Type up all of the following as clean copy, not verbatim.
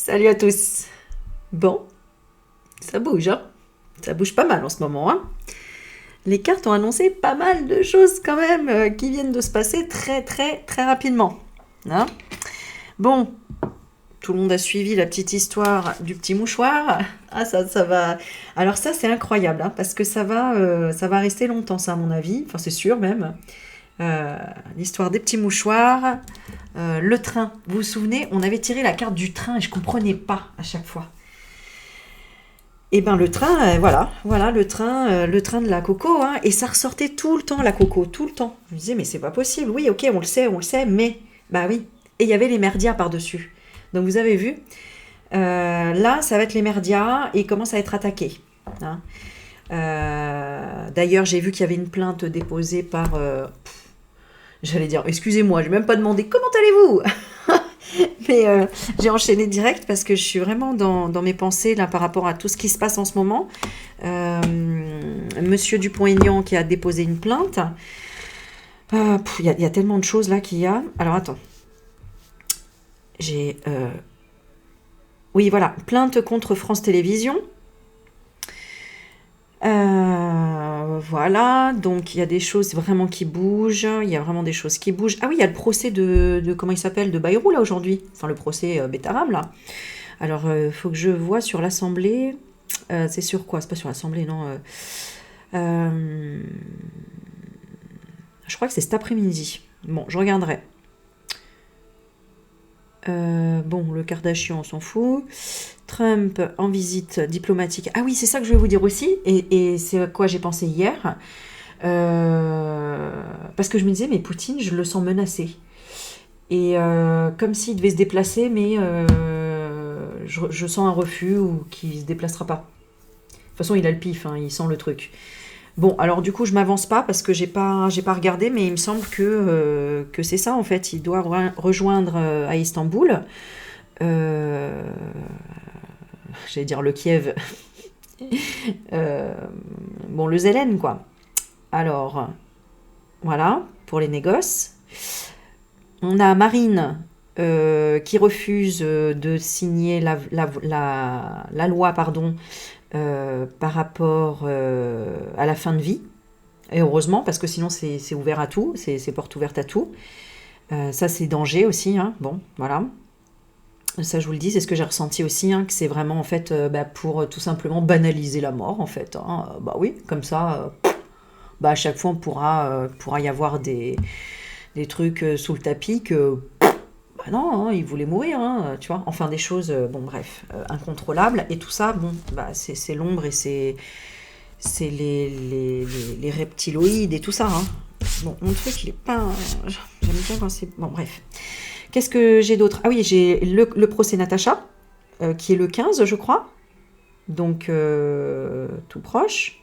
Salut à tous. Bon, ça bouge, hein? Ça bouge pas mal en ce moment, hein? Les cartes ont annoncé pas mal de choses quand même qui viennent de se passer très très très rapidement, hein? Bon, tout le monde a suivi la petite histoire du petit mouchoir. Ah ça va. Alors ça c'est incroyable, hein, parce que ça va rester longtemps ça à mon avis. Enfin c'est sûr même. Euh, L'histoire des petits mouchoirs, le train. Vous vous souvenez, on avait tiré la carte du train et je comprenais pas à chaque fois. Et ben le train, voilà le train de la coco, hein, et ça ressortait tout le temps la coco, tout le temps. Je me disais mais c'est pas possible. Oui, ok, on le sait, mais bah oui. Et il y avait les merdias par dessus. Donc vous avez vu, là ça va être les merdias et ils commencent à être attaqués, hein. D'ailleurs j'ai vu qu'il y avait une plainte déposée par, j'allais dire, excusez-moi, j'ai même pas demandé comment allez-vous. Mais j'ai enchaîné direct parce que je suis vraiment dans mes pensées là par rapport à tout ce qui se passe en ce moment. Monsieur Dupont-Aignan qui a déposé une plainte. Y a tellement de choses là qu'il y a. Alors attends. J'ai. Oui, voilà. Plainte contre France Télévisions. Voilà, donc il y a des choses vraiment qui bougent, il y a vraiment des choses qui bougent. Ah oui, il y a le procès de comment il s'appelle, de Bayrou là aujourd'hui, enfin le procès Betaram là. Alors faut que je vois sur l'Assemblée, c'est sur quoi? C'est pas sur l'Assemblée, non. Euh, je crois que c'est cet après-midi. Bon, je regarderai. Bon, le Kardashian, on s'en fout. Trump en visite diplomatique. Ah oui, c'est ça que je vais vous dire aussi, et c'est à quoi j'ai pensé hier. Parce que je me disais, mais Poutine, je le sens menacé. Et comme s'il devait se déplacer, mais je sens un refus ou qu'il ne se déplacera pas. De toute façon, il a le pif, hein, il sent le truc. Bon, alors du coup, je m'avance pas parce que j'ai pas regardé, mais il me semble que c'est ça en fait. Il doit rejoindre à Istanbul, euh, j'allais dire le Kiev, euh, bon, le Zélène quoi. Alors, voilà, pour les négoces. On a Marine qui refuse de signer la loi pardon, par rapport à la fin de vie. Et heureusement, parce que sinon c'est ouvert à tout, c'est porte ouverte à tout. Ça c'est danger aussi, hein. Bon, voilà. Ça je vous le dis, c'est ce que j'ai ressenti aussi, hein, que c'est vraiment en fait pour tout simplement banaliser la mort en fait, hein. Bah oui, comme ça, à chaque fois on pourra y avoir des trucs sous le tapis que bah non, hein, il voulait mourir, hein, tu vois. Enfin, des choses, bon, bref, incontrôlables. Et tout ça, bon, bah, c'est l'ombre et c'est les reptiloïdes et tout ça, hein. Bon, mon truc, il est pas. J'aime bien quand c'est. Bon, bref. Qu'est-ce que j'ai d'autre? Ah oui, j'ai le procès Natacha, qui est le 15, je crois. Donc, tout proche.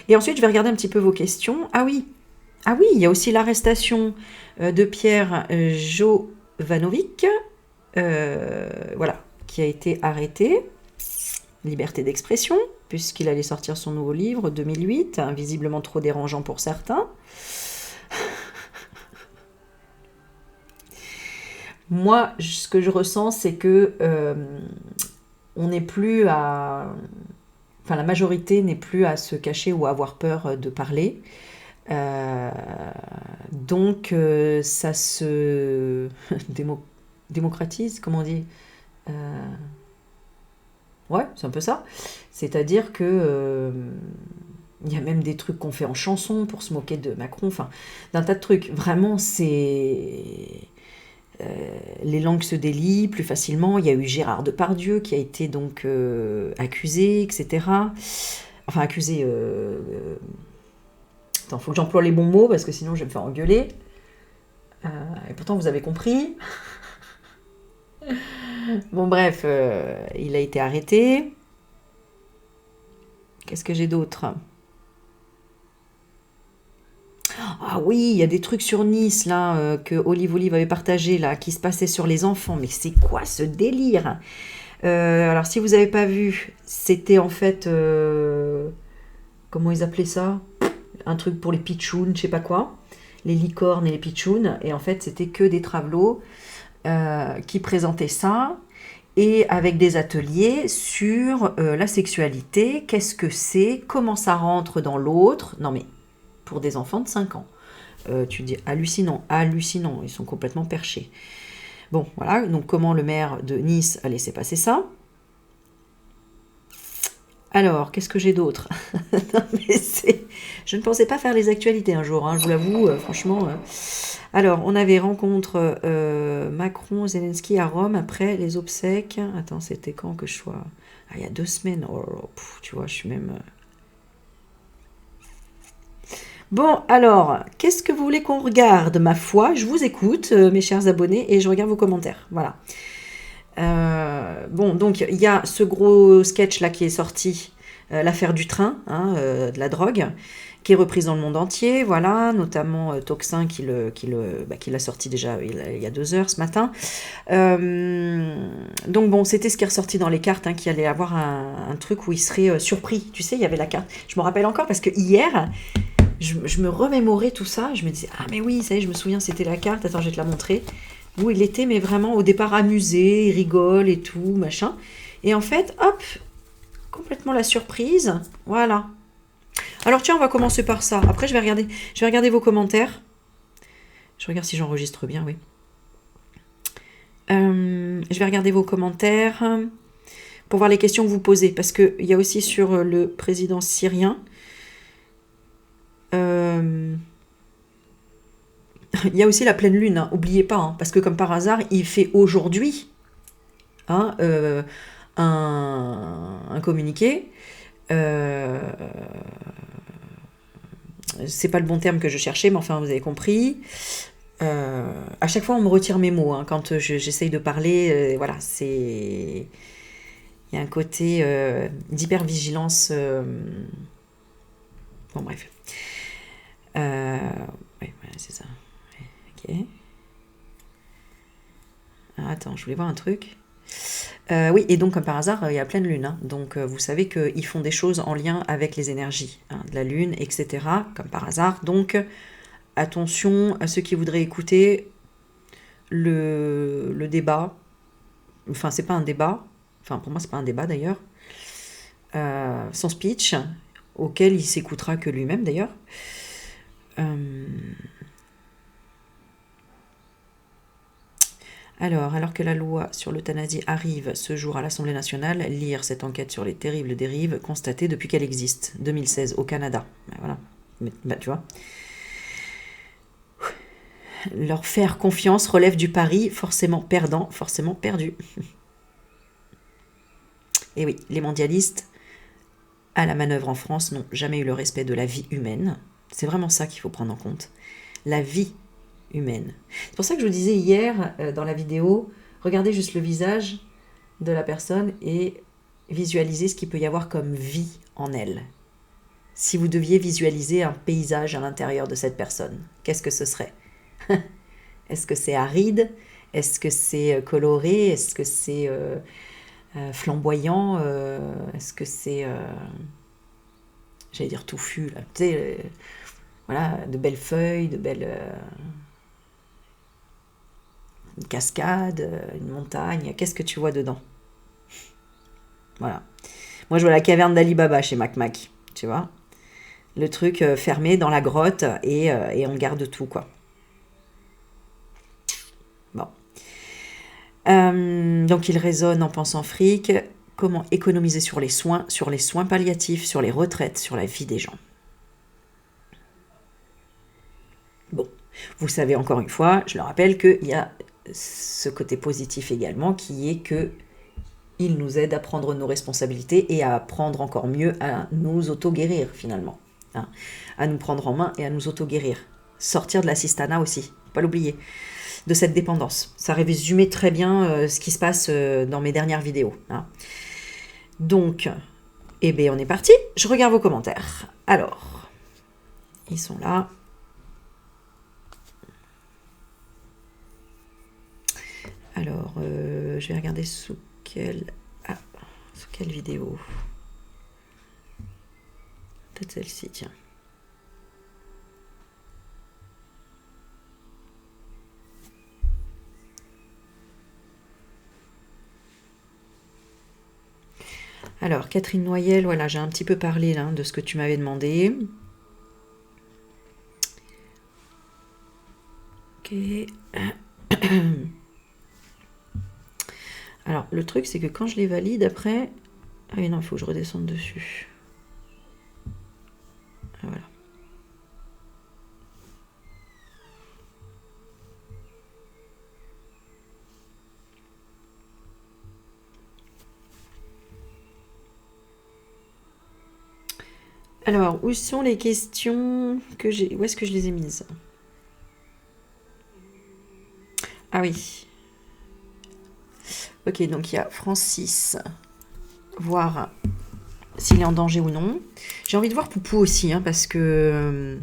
Et ensuite, je vais regarder un petit peu vos questions. Ah oui, il y a aussi l'arrestation de Pierre Jovanovic, voilà, qui a été arrêté. Liberté d'expression, puisqu'il allait sortir son nouveau livre, 2008, hein, visiblement trop dérangeant pour certains. Moi, ce que je ressens, c'est que on n'est plus à... Enfin, la majorité n'est plus à se cacher ou à avoir peur de parler. Euh, donc, ça se démocratise, comment on dit? Euh, Ouais, c'est un peu ça. C'est-à-dire que il y a même des trucs qu'on fait en chanson pour se moquer de Macron, enfin, d'un tas de trucs. Vraiment, c'est les langues se délient plus facilement. Il y a eu Gérard Depardieu qui a été donc accusé, etc. Enfin, accusé. Attends, faut que j'emploie les bons mots parce que sinon je vais me faire engueuler. Et pourtant, vous avez compris. Bon, bref, il a été arrêté. Qu'est-ce que j'ai d'autre? Ah oui, il y a des trucs sur Nice là que Olive avait partagé là, qui se passaient sur les enfants. Mais c'est quoi ce délire? Alors si vous n'avez pas vu, c'était en fait comment ils appelaient ça? Un truc pour les pitchouns, je sais pas quoi. Les licornes et les pitchouns. Et en fait, c'était que des travelots qui présentaient ça. et avec des ateliers sur la sexualité, qu'est-ce que c'est, comment ça rentre dans l'autre. Non mais, pour des enfants de 5 ans. Tu dis hallucinant, hallucinant, ils sont complètement perchés. Bon, voilà, donc comment le maire de Nice a laissé passer ça. Alors, qu'est-ce que j'ai d'autre? Non, mais je ne pensais pas faire les actualités un jour, hein, je vous l'avoue, franchement. Alors, on avait rencontre Macron-Zelensky à Rome après les obsèques. Attends, c'était quand que je sois... Ah, il y a 2 semaines. Oh, tu vois, je suis même... Bon, alors, qu'est-ce que vous voulez qu'on regarde? Ma foi, je vous écoute, mes chers abonnés, et je regarde vos commentaires. Voilà. Bon, donc, il y a ce gros sketch-là qui est sorti, l'affaire du train, hein, de la drogue, qui est reprise dans le monde entier, voilà, notamment Toxin qui l'a sorti déjà il y a 2 heures ce matin. Donc bon, c'était ce qui est ressorti dans les cartes, hein, qu'il allait avoir un truc où il serait surpris. Tu sais, il y avait la carte. Je me rappelle encore parce que hier, je me remémorais tout ça. Je me disais, ah mais oui, ça y est, je me souviens, c'était la carte. Attends, je vais te la montrer. Où il était, mais vraiment au départ amusé, il rigole et tout, machin. Et en fait, hop, complètement la surprise. Voilà. Alors tiens, on va commencer par ça. Après, je vais regarder vos commentaires. Je regarde si j'enregistre bien, oui. Je vais regarder vos commentaires pour voir les questions que vous posez. Parce qu'il y a aussi sur le président syrien. Il y a aussi la pleine lune, hein, n'oubliez pas. Hein, parce que comme par hasard, il fait aujourd'hui hein, un communiqué. C'est pas le bon terme que je cherchais, mais enfin, vous avez compris. À chaque fois, on me retire mes mots hein, quand j'essaye de parler. Voilà, c'est... Il y a un côté d'hypervigilance. Bon, bref. Oui, voilà, c'est ça. Ok. Ah, attends, je voulais voir un truc. Oui, et donc, comme par hasard, il y a pleine lune. Hein, donc, vous savez qu'ils font des choses en lien avec les énergies hein, de la lune, etc. Comme par hasard. Donc, attention à ceux qui voudraient écouter le débat. Enfin, c'est pas un débat. Enfin, pour moi, c'est pas un débat d'ailleurs. Son speech, auquel il s'écoutera que lui-même d'ailleurs. Alors que la loi sur l'euthanasie arrive ce jour à l'Assemblée nationale, lire cette enquête sur les terribles dérives constatées depuis qu'elle existe, 2016, au Canada. Voilà, tu vois. Leur faire confiance relève du pari, forcément perdant, forcément perdu. Et oui, les mondialistes, à la manœuvre en France, n'ont jamais eu le respect de la vie humaine. C'est vraiment ça qu'il faut prendre en compte. La vie humaine. C'est pour ça que je vous disais hier dans la vidéo, regardez juste le visage de la personne et visualisez ce qu'il peut y avoir comme vie en elle. Si vous deviez visualiser un paysage à l'intérieur de cette personne, qu'est-ce que ce serait? Est-ce que c'est aride? Est-ce que c'est coloré? Est-ce que c'est flamboyant? Est-ce que c'est, j'allais dire touffu, là, tu sais, voilà, de belles feuilles, de belles... une cascade, une montagne, qu'est-ce que tu vois dedans? Voilà. Moi, je vois la caverne d'Ali Baba chez Mac Mac, tu vois. Le truc fermé dans la grotte et on garde tout, quoi. Bon. Donc, il raisonne en pensant fric. Comment économiser sur les soins palliatifs, sur les retraites, sur la vie des gens. Bon. Vous savez, encore une fois, je le rappelle qu'il y a ce côté positif également qui est que il nous aide à prendre nos responsabilités et à apprendre encore mieux à nous auto-guérir finalement. Hein, à nous prendre en main et à nous auto-guérir. Sortir de l'assistanat aussi, pas l'oublier. De cette dépendance. Ça résumait très bien ce qui se passe dans mes dernières vidéos. Hein. Donc, eh bien on est parti. Je regarde vos commentaires. Alors, ils sont là. Alors, je vais regarder sous quelle vidéo. Peut-être celle-ci, tiens. Alors, Catherine Noyel, voilà, j'ai un petit peu parlé là, de ce que tu m'avais demandé. Ok. Alors, le truc, c'est que quand je les valide, après... Ah oui, non, il faut que je redescende dessus. Voilà. Alors, où sont les questions que j'ai... Où est-ce que je les ai mises? Ah oui. Ok, donc il y a Francis. Voir s'il est en danger ou non. J'ai envie de voir Poupou aussi, hein, parce que...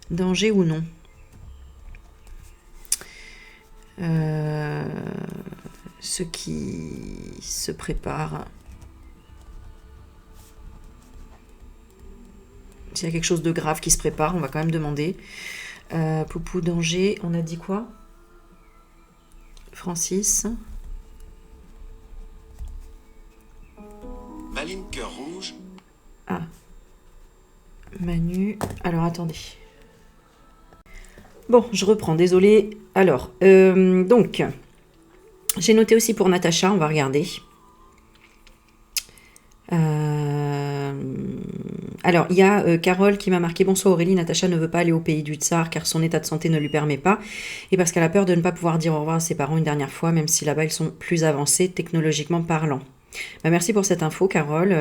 danger ou non. Ce qui se prépare. S'il y a quelque chose de grave qui se prépare, on va quand même demander. Poupou, danger, on a dit quoi? Francis. Maline Cœur Rouge. Ah. Manu. Alors, attendez. Bon, je reprends, désolé. Alors, donc, j'ai noté aussi pour Natacha, on va regarder. Alors, il y a Carole qui m'a marqué « Bonsoir Aurélie, Natacha ne veut pas aller au pays du Tsar car son état de santé ne lui permet pas et parce qu'elle a peur de ne pas pouvoir dire au revoir à ses parents une dernière fois, même si là-bas ils sont plus avancés technologiquement parlant. » Merci pour cette info, Carole.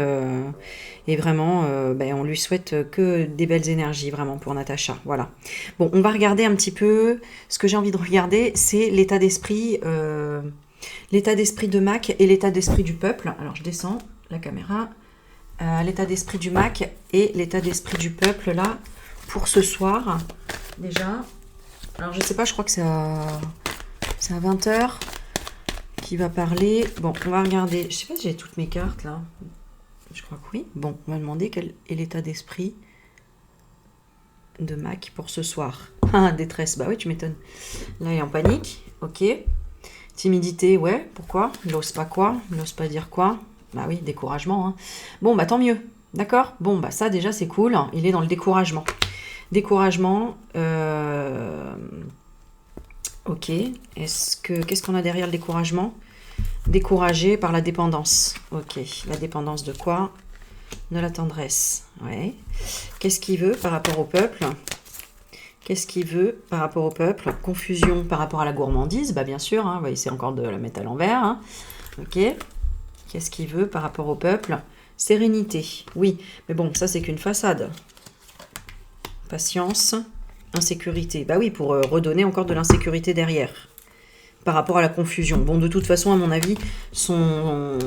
Et vraiment, on lui souhaite que des belles énergies, vraiment, pour Natacha. Voilà. Bon, on va regarder un petit peu. Ce que j'ai envie de regarder, c'est l'état d'esprit de Mac et l'état d'esprit du peuple. Alors, je descends la caméra. L'état d'esprit du Mac et l'état d'esprit du peuple, là, pour ce soir. Déjà. Alors, je sais pas, je crois que c'est à 20h. Qui va parler. Bon, on va regarder. Je sais pas si j'ai toutes mes cartes là. Je crois que oui. Bon, on va demander quel est l'état d'esprit de Mac pour ce soir. Ah, détresse. Bah oui, tu m'étonnes. Là, il est en panique. Ok. Timidité, ouais. Pourquoi? Il n'ose pas quoi? Il n'ose pas dire quoi? Bah oui, découragement. Hein. Bon, bah tant mieux. D'accord? Bon, bah ça déjà, c'est cool. Il est dans le découragement. Découragement. Ok. Qu'est-ce qu'on a derrière le découragement? Découragé par la dépendance. Ok. La dépendance de quoi? De la tendresse. Ouais. Qu'est-ce qu'il veut par rapport au peuple? Qu'est-ce qu'il veut par rapport au peuple? Confusion par rapport à la gourmandise. Bah bien sûr. Hein, on va essayer encore de la mettre à l'envers. Hein. Ok. Qu'est-ce qu'il veut par rapport au peuple? Sérénité. Oui. Mais bon, ça c'est qu'une façade. Patience. Insécurité. Bah oui, pour redonner encore de l'insécurité derrière. Par rapport à la confusion. Bon, de toute façon, à mon avis, son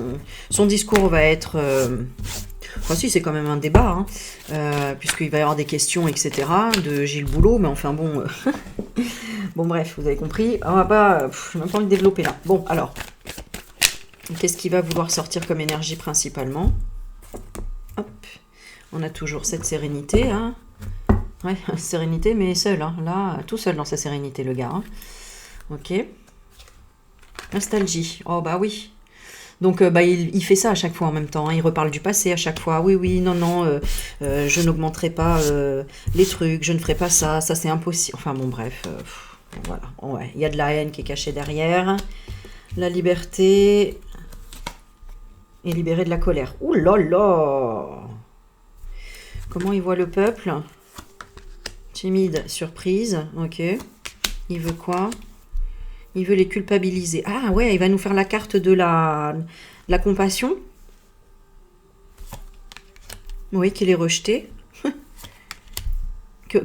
discours va être... Enfin, si, c'est quand même un débat, hein, puisqu'il va y avoir des questions, etc., de Gilles Boulot, mais enfin, bon... bon, bref, vous avez compris. On va pas... Je n'ai même pas envie de développer, là. Bon, alors... Qu'est-ce qu'il va vouloir sortir comme énergie, principalement? Hop. On a toujours cette sérénité, hein. Ouais, sérénité, mais seul, hein. Là, tout seul dans sa sérénité, le gars, hein. Ok. Nostalgie. Oh, bah oui. Donc, il fait ça à chaque fois en même temps. Hein. Il reparle du passé à chaque fois. Oui, oui, non, non, je n'augmenterai pas les trucs, je ne ferai pas ça, ça c'est impossible. Enfin, bon, bref. Voilà. Ouais. Il y a de la haine qui est cachée derrière. La liberté est libérée de la colère. Ouh là là! Comment il voit le peuple? Timide, surprise. Ok. Il veut quoi? Il veut les culpabiliser. Ah ouais, il va nous faire la carte de la compassion. Oui, qu'il est rejeté.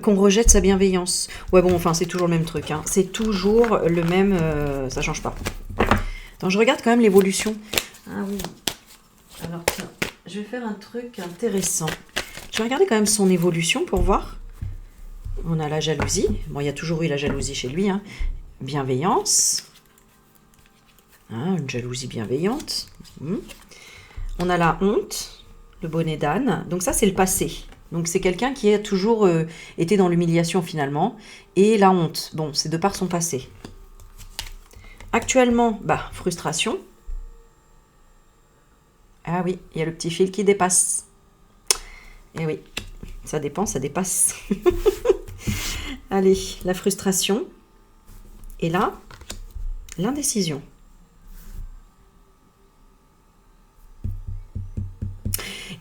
Qu'on rejette sa bienveillance. Ouais, bon, enfin, c'est toujours le même truc. Hein. C'est toujours le même... ça change pas. Attends, je regarde quand même l'évolution. Ah oui. Alors, tiens, je vais faire un truc intéressant. Je vais regarder quand même son évolution pour voir. On a la jalousie. Bon, il y a toujours eu la jalousie chez lui. Hein. Bienveillance. Hein, une jalousie bienveillante. On a la honte, le bonnet d'âne. Donc ça, c'est le passé. Donc c'est quelqu'un qui a toujours été dans l'humiliation finalement. Et la honte, bon, c'est de par son passé. Actuellement, frustration. Ah oui, il y a le petit fil qui dépasse. Eh oui, ça dépend, ça dépasse. Allez, la frustration. Et là, l'indécision.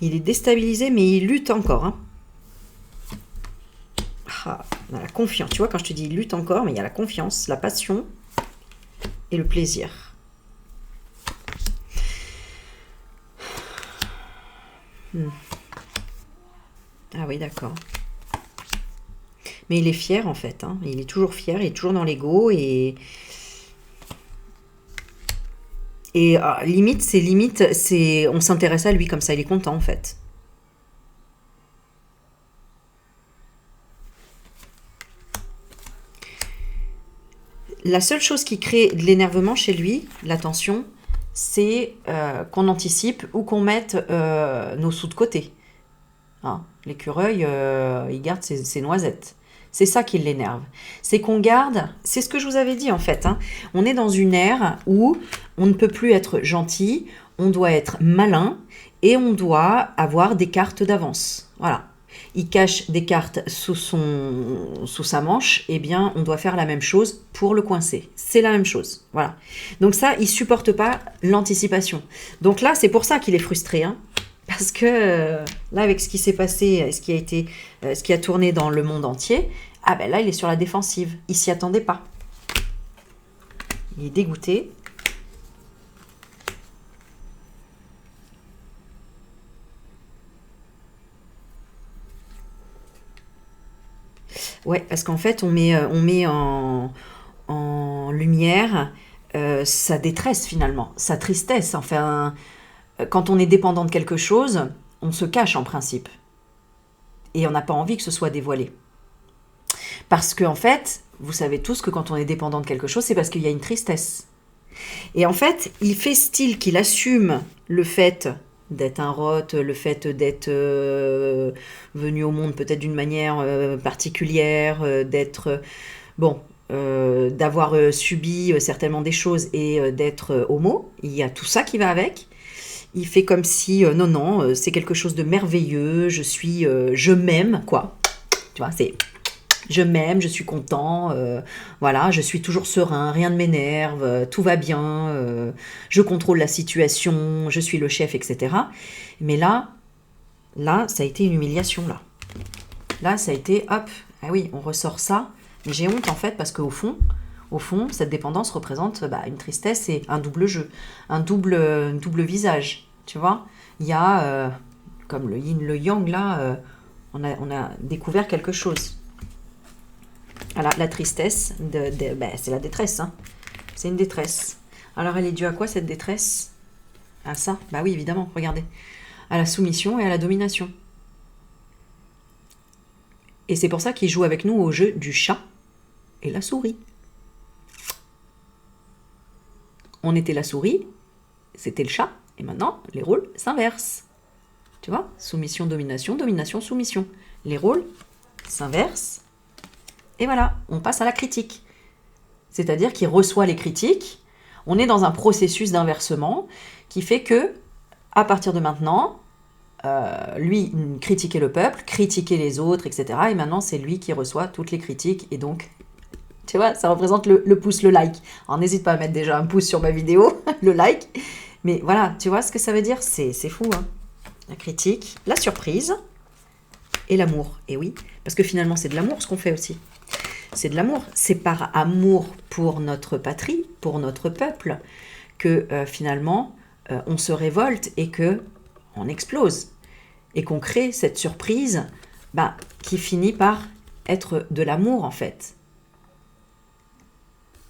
Il est déstabilisé, mais il lutte encore. Hein. Ah, on a la confiance. Tu vois, quand je te dis il lutte encore, mais il y a la confiance, la passion et le plaisir. Ah oui, d'accord. Mais il est fier, en fait. Hein. Il est toujours fier, il est toujours dans l'ego. Et limite, on s'intéresse à lui comme ça, il est content, en fait. La seule chose qui crée de l'énervement chez lui, la tension, c'est qu'on anticipe ou qu'on mette nos sous de côté. Hein, l'écureuil, il garde ses noisettes. C'est ça qui l'énerve. C'est qu'on garde, c'est ce que je vous avais dit en fait. Hein, on est dans une ère où on ne peut plus être gentil, on doit être malin et on doit avoir des cartes d'avance. Voilà. Il cache des cartes sous sa manche, eh bien, on doit faire la même chose pour le coincer. C'est la même chose, voilà. Donc ça, il supporte pas l'anticipation. Donc là, c'est pour ça qu'il est frustré, hein, parce que là, avec ce qui s'est passé, ce qui a tourné dans le monde entier, ah ben là, il est sur la défensive. Il s'y attendait pas. Il est dégoûté. Ouais, parce qu'en fait, on met en lumière sa détresse finalement, sa tristesse. Enfin, quand on est dépendant de quelque chose, on se cache en principe. Et on n'a pas envie que ce soit dévoilé. Parce qu'en fait, vous savez tous que quand on est dépendant de quelque chose, c'est parce qu'il y a une tristesse. Et en fait, il fait style qu'il assume le fait d'être un rot, le fait d'être venu au monde peut-être d'une manière particulière, d'être d'avoir subi certainement des choses et d'être homo. Il y a tout ça qui va avec. Il fait comme si non, c'est quelque chose de merveilleux. Je m'aime quoi. Tu vois, c'est je m'aime, je suis content, voilà, je suis toujours serein, rien ne m'énerve, tout va bien, je contrôle la situation, je suis le chef, etc. Mais là, ça a été une humiliation, là. Là, ça a été, hop, ah oui, on ressort ça. Mais j'ai honte, en fait, parce qu'au fond, cette dépendance représente une tristesse et un double jeu, un double visage, tu vois. Il y a, comme le yin, le yang, là, on a découvert quelque chose. Voilà, la tristesse, c'est la détresse. Hein. C'est une détresse. Alors, elle est due à quoi, cette détresse? À ça? Bah oui, évidemment, regardez. À la soumission et à la domination. Et c'est pour ça qu'il joue avec nous au jeu du chat et la souris. On était la souris, c'était le chat, et maintenant, les rôles s'inversent. Tu vois? Soumission, domination, domination, soumission. Les rôles s'inversent. Et voilà, on passe à la critique. C'est-à-dire qu'il reçoit les critiques. On est dans un processus d'inversement qui fait que, à partir de maintenant, lui critiquait le peuple, critiquait les autres, etc. Et maintenant, c'est lui qui reçoit toutes les critiques. Et donc, tu vois, ça représente le pouce, le like. Alors, n'hésite pas à mettre déjà un pouce sur ma vidéo, le like. Mais voilà, tu vois ce que ça veut dire? C'est fou, hein. La critique, la surprise et l'amour. Et oui, parce que finalement, c'est de l'amour ce qu'on fait aussi. C'est de l'amour. C'est par amour pour notre patrie, pour notre peuple, que finalement, on se révolte et que on explose. Et qu'on crée cette surprise qui finit par être de l'amour, en fait.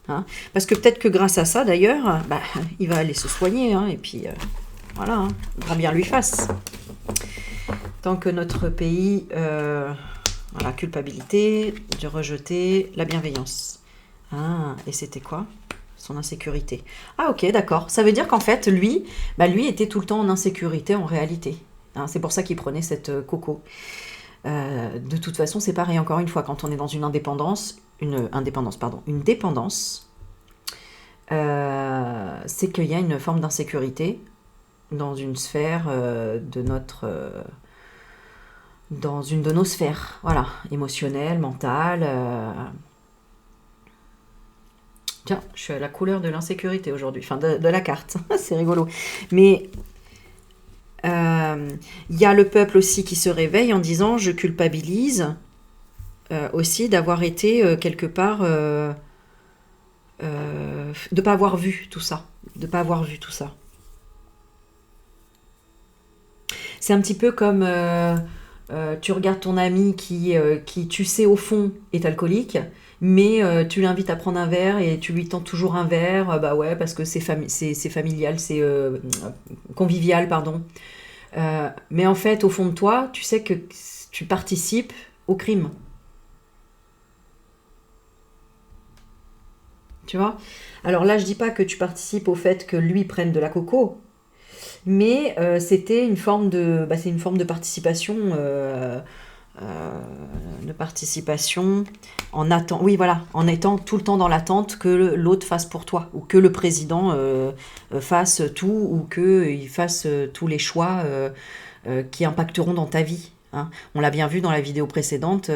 Hein? Parce que peut-être que grâce à ça, d'ailleurs, il va aller se soigner. Hein, et puis, voilà, hein, grand bien lui fasse. Tant que notre pays... Voilà, culpabilité, de rejeter, la bienveillance. Ah, et c'était quoi? Son insécurité. Ah ok, d'accord. Ça veut dire qu'en fait, lui était tout le temps en insécurité en réalité. Hein, c'est pour ça qu'il prenait cette coco. De toute façon, c'est pareil, encore une fois, quand on est dans une dépendance, c'est qu'il y a une forme d'insécurité. dans une sphère de notre... dans une de nos sphères, voilà, émotionnelle, mentale. Tiens, je suis à la couleur de l'insécurité aujourd'hui, enfin de la carte, c'est rigolo. Mais il y a le peuple aussi qui se réveille en disant je culpabilise aussi d'avoir été quelque part, de ne pas avoir vu tout ça, de pas avoir vu tout ça. C'est un petit peu comme tu regardes ton ami qui, tu sais, au fond, est alcoolique, mais tu l'invites à prendre un verre et tu lui tends toujours un verre, bah ouais, parce que c'est familial, c'est convivial, pardon. Mais en fait, au fond de toi, tu sais que tu participes au crime. Tu vois? Alors là, je dis pas que tu participes au fait que lui prenne de la coco, mais c'était une forme de, bah, c'est une forme euh, de participation en attend, oui voilà, en étant tout le temps dans l'attente que l'autre fasse pour toi, ou que le président fasse tout, ou qu'il fasse tous les choix qui impacteront dans ta vie. Hein. On l'a bien vu dans la vidéo précédente,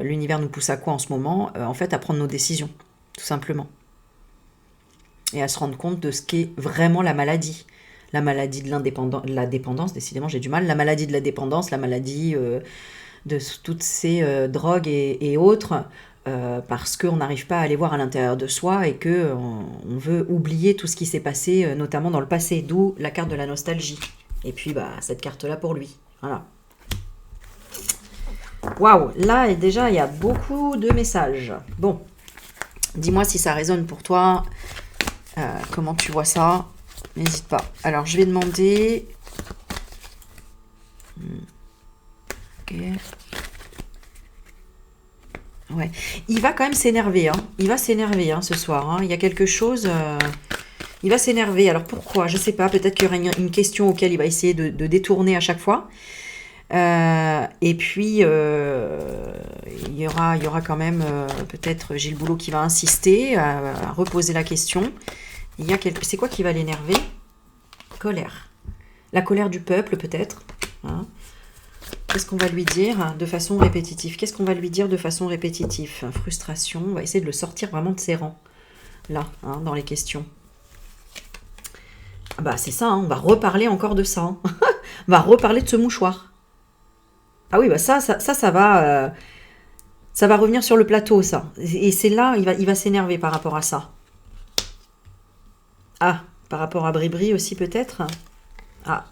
l'univers nous pousse à quoi en ce moment? En fait, à prendre nos décisions, tout simplement. Et à se rendre compte de ce qu'est vraiment la maladie. La maladie de la dépendance, décidément j'ai du mal, la maladie de la dépendance, la maladie de toutes ces drogues et autres, parce qu'on n'arrive pas à aller voir à l'intérieur de soi et qu'on veut oublier tout ce qui s'est passé, notamment dans le passé, d'où la carte de la nostalgie. Et puis bah, cette carte-là pour lui. Voilà. Waouh, là et déjà il y a beaucoup de messages. Bon, dis-moi si ça résonne pour toi. Comment tu vois ça? N'hésite pas. Alors, je vais demander... Ok. Ouais. Il va quand même s'énerver. Hein. Il va s'énerver ce soir. Hein. Il y a quelque chose... Il va s'énerver. Alors, pourquoi? Je sais pas. Peut-être qu'il y aura une question auquel il va essayer de détourner à chaque fois. Et puis, il y aura quand même peut-être Gilles Boulot qui va insister à reposer la question. C'est quoi qui va l'énerver? Colère. La colère du peuple, peut-être. Hein. Qu'est-ce qu'on va lui dire de façon répétitive? Qu'est-ce qu'on va lui dire de façon répétitive? Frustration. On va essayer de le sortir vraiment de ses rangs. Là, hein, dans les questions. Ah bah, c'est ça, hein, on va reparler encore de ça. Hein. On va reparler de ce mouchoir. Ah oui, bah ça va revenir sur le plateau, ça. Et c'est là, il va s'énerver par rapport à ça. Ah, par rapport à Bribri aussi peut-être. Ah.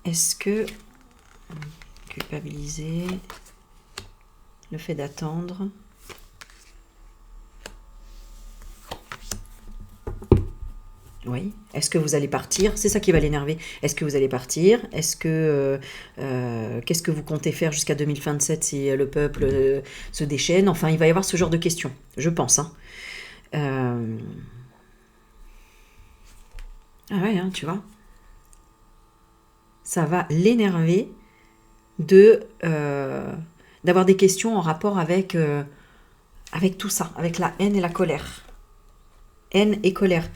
Est-ce que... Culpabiliser. Le fait d'attendre. Oui. Est-ce que vous allez partir? C'est ça qui va l'énerver. Est-ce que vous allez partir? Est-ce que... qu'est-ce que vous comptez faire jusqu'à 2027 si le peuple se déchaîne? Enfin, il va y avoir ce genre de questions, je pense. Hein. Ah ouais, hein, tu vois. Ça va l'énerver d'avoir des questions en rapport avec tout ça, avec la haine et la colère. Haine et colère.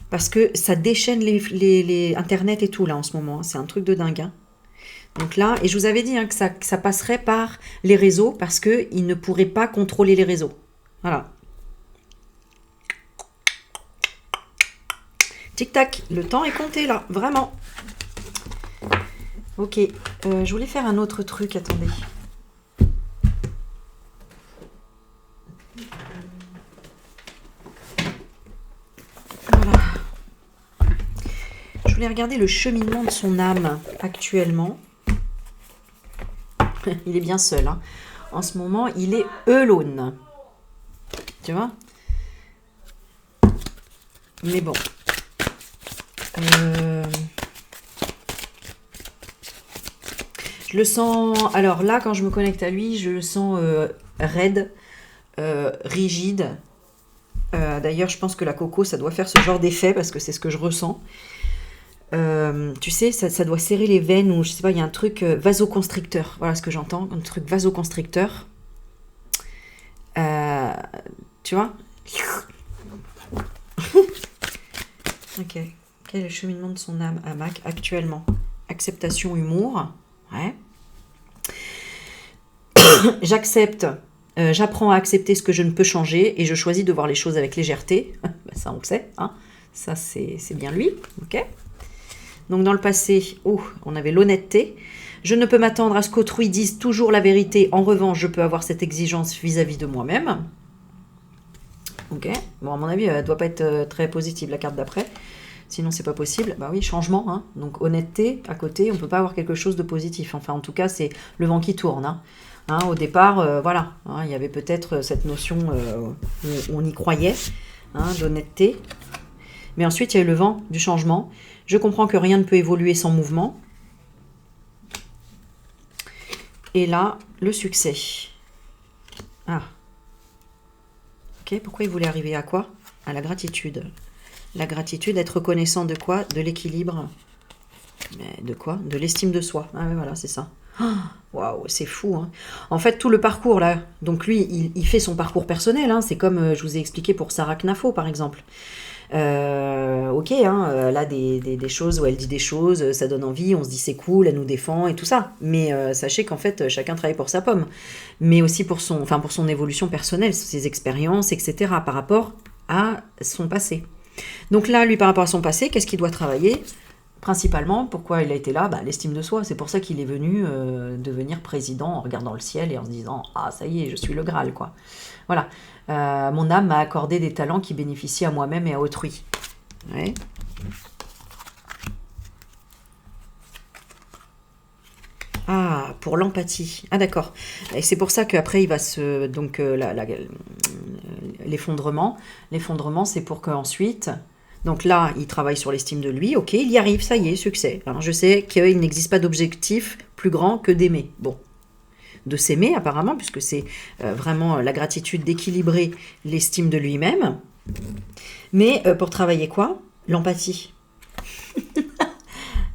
Parce que ça déchaîne les Internet et tout, là, en ce moment. Hein. C'est un truc de dingue. Hein. Donc là, et je vous avais dit hein, que ça passerait par les réseaux, parce qu'ils ne pourraient pas contrôler les réseaux. Voilà. Tic-tac, le temps est compté, là, vraiment. Ok, je voulais faire un autre truc, attendez. Voilà. Je voulais regarder le cheminement de son âme actuellement. Il est bien seul. Hein. En ce moment, il est alone. Tu vois? Mais bon. Je le sens... Alors là, quand je me connecte à lui, je le sens raide, rigide. D'ailleurs, je pense que la coco, ça doit faire ce genre d'effet, parce que c'est ce que je ressens. Tu sais, ça doit serrer les veines, ou je sais pas, il y a un truc vasoconstricteur. Voilà ce que j'entends, un truc vasoconstricteur. Tu vois? Ok. Quel est le cheminement de son âme à Mac actuellement? Acceptation, humour. Ouais. J'accepte. J'apprends à accepter ce que je ne peux changer et je choisis de voir les choses avec légèreté. Bah, ça, on le sait. Hein. Ça, c'est bien lui. Ok. Donc, dans le passé, on avait l'honnêteté. Je ne peux m'attendre à ce qu'autrui dise toujours la vérité. En revanche, je peux avoir cette exigence vis-à-vis de moi-même. Ok. Bon, à mon avis, elle ne doit pas être très positive, la carte d'après. Sinon, c'est pas possible. Bah oui, changement. Hein. Donc, honnêteté, à côté, on ne peut pas avoir quelque chose de positif. Enfin, en tout cas, c'est le vent qui tourne. Hein. Hein, au départ, voilà. Hein, il y avait peut-être cette notion où on y croyait, hein, d'honnêteté. Mais ensuite, il y a eu le vent du changement. Je comprends que rien ne peut évoluer sans mouvement. Et là, le succès. Ah. Ok, pourquoi il voulait arriver à quoi? À la gratitude. La gratitude, être reconnaissant de quoi? De l'équilibre. Mais de quoi? De l'estime de soi. Ah ouais, voilà, c'est ça. Waouh, c'est fou. Hein. En fait, tout le parcours, là, donc lui, il fait son parcours personnel. Hein, c'est comme je vous ai expliqué pour Sarah Knafo, par exemple. Ok, hein, elle a des choses où elle dit des choses, ça donne envie, on se dit c'est cool, elle nous défend et tout ça. Mais sachez qu'en fait, chacun travaille pour sa pomme. Mais aussi pour son évolution personnelle, ses expériences, etc. par rapport à son passé. Donc là, lui, par rapport à son passé, qu'est-ce qu'il doit travailler? Principalement, pourquoi il a été là? L'estime de soi. C'est pour ça qu'il est venu devenir président en regardant le ciel et en se disant « Ah, ça y est, je suis le Graal, quoi. » Voilà. Mon âme m'a accordé des talents qui bénéficient à moi-même et à autrui. Ouais. Ah, pour l'empathie. Ah, d'accord. Et c'est pour ça qu'après, il va se... Donc, l'effondrement. L'effondrement, c'est pour qu'ensuite... Donc là, il travaille sur l'estime de lui. Ok, il y arrive, ça y est, succès. Alors, je sais qu'il n'existe pas d'objectif plus grand que d'aimer. Bon. De s'aimer, apparemment, puisque c'est vraiment la gratitude d'équilibrer l'estime de lui-même. Mais pour travailler quoi? L'empathie.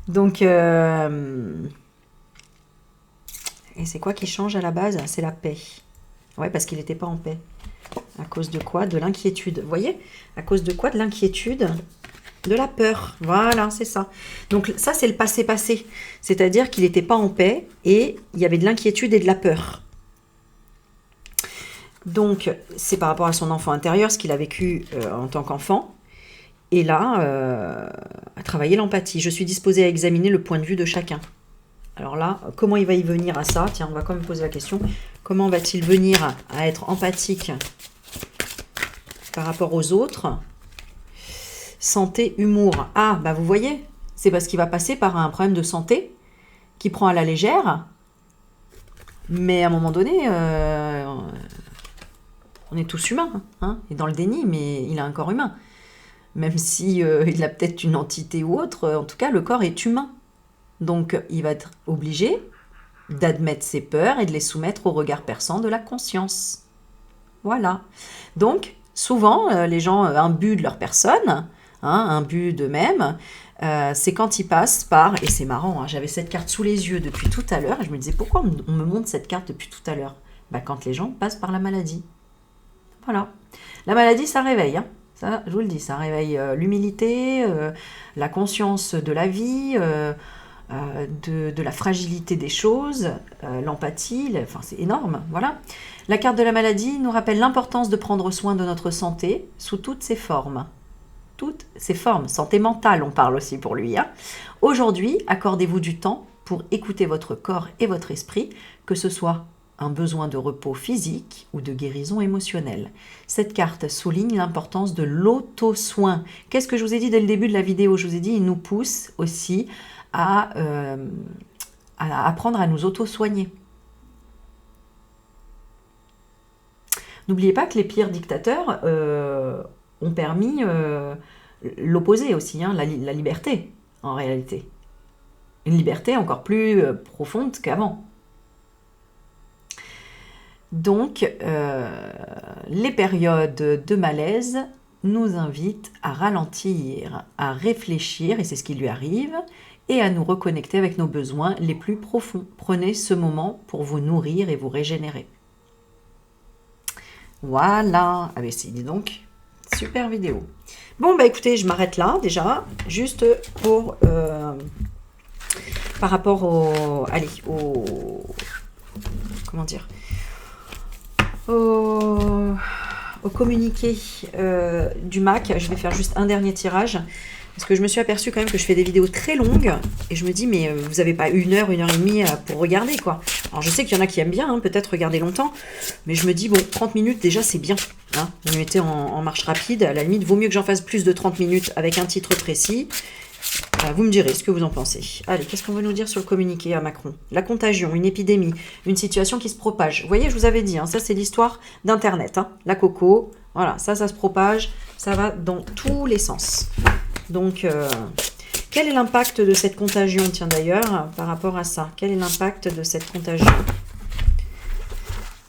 Donc... Et c'est quoi qui change à la base? C'est la paix. Ouais, parce qu'il n'était pas en paix. À cause de quoi? De l'inquiétude. Vous voyez? À cause de quoi? De l'inquiétude. De la peur. Voilà, c'est ça. Donc ça, c'est le passé-passé. C'est-à-dire qu'il n'était pas en paix et il y avait de l'inquiétude et de la peur. Donc, c'est par rapport à son enfant intérieur, ce qu'il a vécu en tant qu'enfant. Et là, à travailler l'empathie. Je suis disposée à examiner le point de vue de chacun. Alors là, comment il va y venir à ça? Tiens, on va quand même poser la question. Comment va-t-il venir à être empathique par rapport aux autres? Santé, humour. Ah, bah vous voyez, c'est parce qu'il va passer par un problème de santé qui prend à la légère. Mais à un moment donné, on est tous humains. Hein, et dans le déni, mais il a un corps humain. Même si il a peut-être une entité ou autre, en tout cas, le corps est humain. Donc, il va être obligé d'admettre ses peurs et de les soumettre au regard perçant de la conscience. Voilà. Donc, souvent, les gens imbus de leur personne, imbus d'eux-mêmes, c'est quand ils passent par... Et c'est marrant, hein, j'avais cette carte sous les yeux depuis tout à l'heure, et je me disais, pourquoi on me montre cette carte depuis tout à l'heure? Quand les gens passent par la maladie. Voilà. La maladie, ça réveille, hein. Ça, je vous le dis, ça réveille l'humilité, la conscience de la vie... de la fragilité des choses, l'empathie, enfin c'est énorme, voilà. La carte de la maladie nous rappelle l'importance de prendre soin de notre santé sous toutes ses formes. Toutes ses formes, santé mentale on parle aussi pour lui. Hein. Aujourd'hui, accordez-vous du temps pour écouter votre corps et votre esprit, que ce soit un besoin de repos physique ou de guérison émotionnelle. Cette carte souligne l'importance de l'auto-soin. Qu'est-ce que je vous ai dit dès le début de la vidéo? Je vous ai dit, il nous pousse aussi à apprendre à nous auto-soigner. N'oubliez pas que les pires dictateurs ont permis l'opposé aussi, hein, la liberté, en réalité. Une liberté encore plus profonde qu'avant. Donc, les périodes de malaise nous invitent à ralentir, à réfléchir, et c'est ce qui lui arrive, et à nous reconnecter avec nos besoins les plus profonds. Prenez ce moment pour vous nourrir et vous régénérer. Voilà. Ah ben c'est, dis donc, super vidéo. Bon, bah écoutez, je m'arrête là déjà, juste pour par rapport au, allez, au, comment dire, au communiqué du MAC. Je vais faire juste un dernier tirage. Parce que je me suis aperçue quand même que je fais des vidéos très longues. Et je me dis, mais vous n'avez pas une heure et demie pour regarder, quoi. Alors je sais qu'il y en a qui aiment bien, hein, peut-être regarder longtemps. Mais je me dis, bon, 30 minutes déjà, c'est bien. Hein. Vous mettez en marche rapide. À la limite, vaut mieux que j'en fasse plus de 30 minutes avec un titre précis. Vous me direz ce que vous en pensez. Allez, qu'est-ce qu'on va nous dire sur le communiqué à Macron? La contagion, une épidémie, une situation qui se propage. Vous voyez, je vous avais dit, hein, ça c'est l'histoire d'Internet. Hein. La coco, voilà, ça se propage, ça va dans tous les sens. Donc, quel est l'impact de cette contagion? Tiens d'ailleurs, par rapport à ça, quel est l'impact de cette contagion?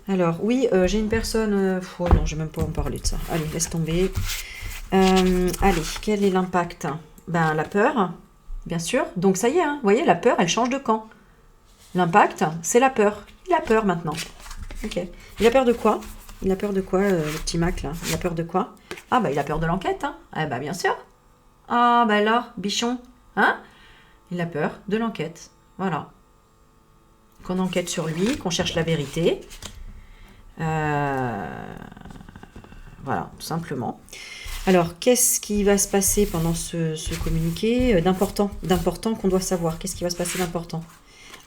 Alors, oui, j'ai une personne... oh non, je vais même pas en parler de ça. Allez, laisse tomber. Allez, quel est l'impact? Ben, la peur, bien sûr. Donc, ça y est, hein, vous voyez, la peur, elle change de camp. L'impact, c'est la peur. Il a peur maintenant. Ok. Il a peur de quoi? Il a peur de quoi, le petit Mac, là? Il a peur de quoi? Ah, bah, il a peur de l'enquête, hein. Eh ben, bien sûr. Ah, ben là, bichon, hein? Il a peur de l'enquête. Voilà. Qu'on enquête sur lui, qu'on cherche la vérité. Voilà, tout simplement. Alors, qu'est-ce qui va se passer pendant ce communiqué d'important qu'on doit savoir? Qu'est-ce qui va se passer d'important?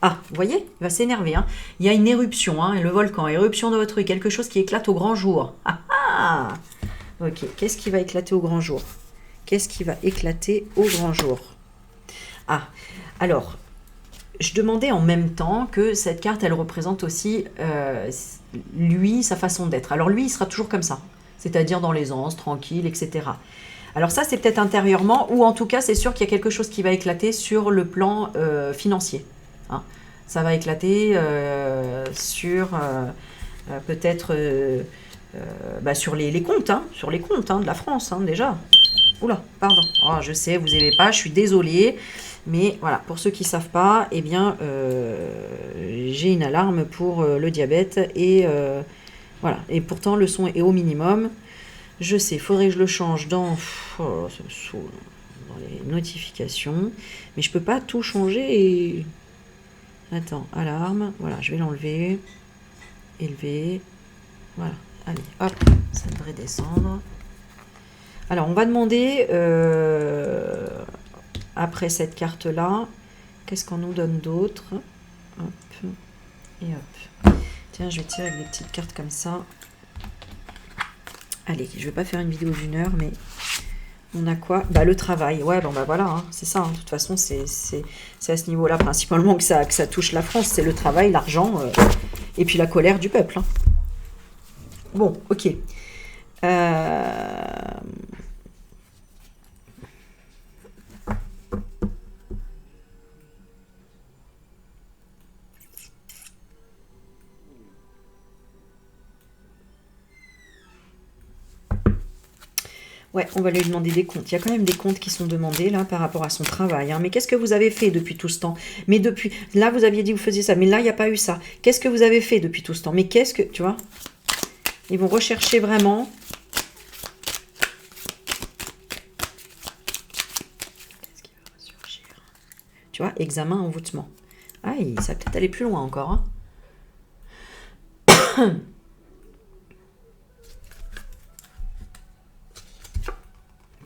Ah, vous voyez, il va s'énerver. Hein. Il y a une éruption, hein, le volcan, éruption de votre rue, quelque chose qui éclate au grand jour. Ah ah! Ok, qu'est-ce qui va éclater au grand jour? Qu'est-ce qui va éclater au grand jour? Ah, alors, je demandais en même temps que cette carte, elle représente aussi lui, sa façon d'être. Alors lui, il sera toujours comme ça, c'est-à-dire dans l'aisance, tranquille, etc. Alors ça, c'est peut-être intérieurement, ou en tout cas, c'est sûr qu'il y a quelque chose qui va éclater sur le plan financier. Hein. Ça va éclater sur peut-être sur les comptes, hein, sur les comptes de la France, hein, déjà. Oula, pardon. Oh, je sais, vous n'aimez pas, je suis désolée. Mais voilà, pour ceux qui ne savent pas, eh bien, j'ai une alarme pour le diabète. Et voilà. Et pourtant, le son est au minimum. Je sais, il faudrait que je le change dans... Oh, ça me saoule. Dans les notifications. Mais je ne peux pas tout changer. Et... Attends, alarme. Voilà, je vais l'enlever. Élever. Voilà. Allez, hop, ça devrait descendre. Alors, on va demander, après cette carte-là, qu'est-ce qu'on nous donne d'autre? Hop, et hop. Tiens, je vais tirer avec des petites cartes comme ça. Allez, je ne vais pas faire une vidéo d'1 heure, mais on a quoi? Bah, le travail. Ouais, bon, bah voilà, hein, c'est ça. Hein. De toute façon, c'est à ce niveau-là, principalement, que ça touche la France. C'est le travail, l'argent, et puis la colère du peuple. Hein. Bon, ok. Ouais, on va lui demander des comptes. Il y a quand même des comptes qui sont demandés là par rapport à son travail. Hein. Mais qu'est-ce que vous avez fait depuis tout ce temps? Mais depuis... Là, vous aviez dit que vous faisiez ça. Mais là, il n'y a pas eu ça. Qu'est-ce que vous avez fait depuis tout ce temps? Mais qu'est-ce que... Tu vois? Ils vont rechercher vraiment... Qu'est-ce qui va ressurgir? Tu vois? Examen, envoûtement. Ah, ça va peut-être aller plus loin encore. Hein.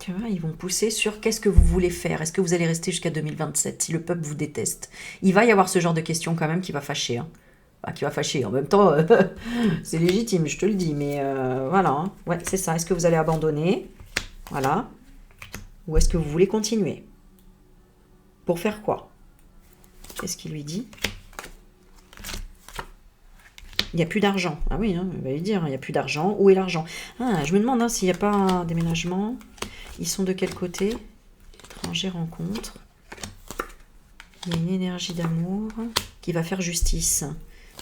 Tu vois, ils vont pousser sur qu'est-ce que vous voulez faire. Est-ce que vous allez rester jusqu'à 2027 si le peuple vous déteste? Il va y avoir ce genre de questions quand même qui va fâcher. Hein. Enfin, qui va fâcher. En même temps, c'est légitime, je te le dis. Mais voilà. Hein. Ouais, c'est ça. Est-ce que vous allez abandonner? Voilà. Ou est-ce que vous voulez continuer? Pour faire quoi? Qu'est-ce qu'il lui dit? Il n'y a plus d'argent. Ah oui, hein, il va lui dire, il n'y a plus d'argent. Où est l'argent? Ah, je me demande s'il n'y a pas un déménagement. Ils sont de quel côté? Étranger rencontre. Il y a une énergie d'amour qui va faire justice.